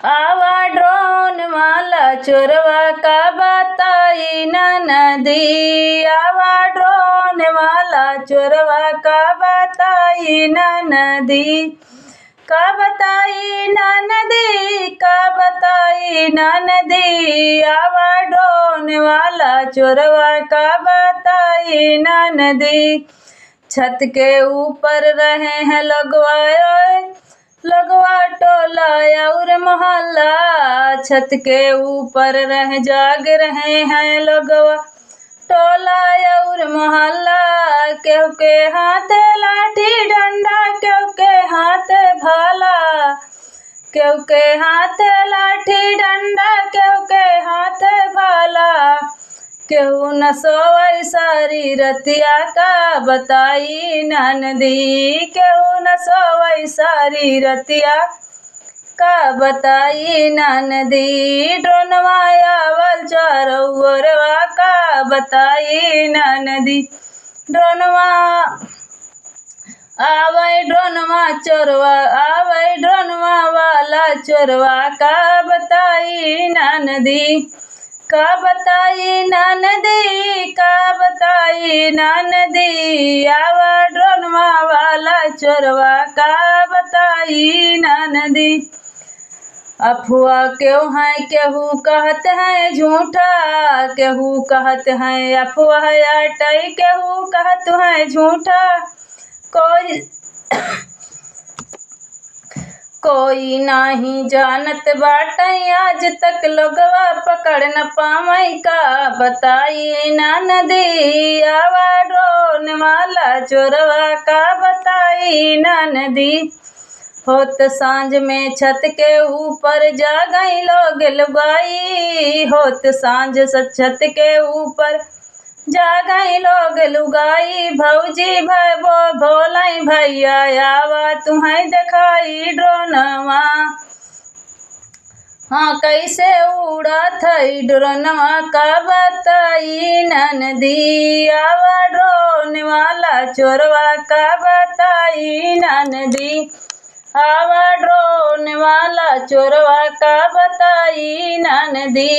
आवा ड्रोन वाला चोरवा का बताई ननदी, आवा ड्रोन वाला चोरवा का बताई ननदी, का बताई ननदी, का बताई ननदी, आवा ड्रोन वाला चोरवा का बताई ननदी। छत के ऊपर रहे हैं लगवा टोला और मोहल्ला, छत के ऊपर रह जाग रहे हैं लगवा टोला और मोहल्ला, केहू के हाथ लाठी डंडा, केहू के हाथ भाला, केहू के हाथ लाठी डंडा, केहू के हाथ भाला, केहू न सोवै सारी रतिया का बताई ननदी, केहू न सोवै सारी रतिया का बताई ननदी, ड्रोनवा आवल चरौरवा का बताई ननदी, ड्रोनवा आवे ड्रोनवा चोरवा, आवे ड्रोनवा वाला चोरवा का बताई ननदी, का बताई ननदी, का बताई ननदी, आवा ड्रोनवा वाला चोरवा का बताई ननदी। अफवाह क्यों है केहू कहत है झूठा, केहू कहत है अफवाह अटई, केहू कहत है झूठा, कोई नहीं जानत बाटई आज तक लोगवा पकड़ न पावई का बताई ननदी, आवा ड्रोन वाला चोरवा का बताई ननदी। होत सांझ में छत के ऊपर जा गई लोग लुगाई, होत सांझ छत के ऊपर जा गई लोग लुगाई, भौजी भाई भोलाई भैया आवा तुम्हें दिखाई ड्रोनवा, हाँ कैसे उड़ा थई ड्रोनवा का बताई ननदी, आवा ड्रोन वाला चोरवा का बताई ननदी, आवा ड्रोन वाला चोरवा का बताई ननदी।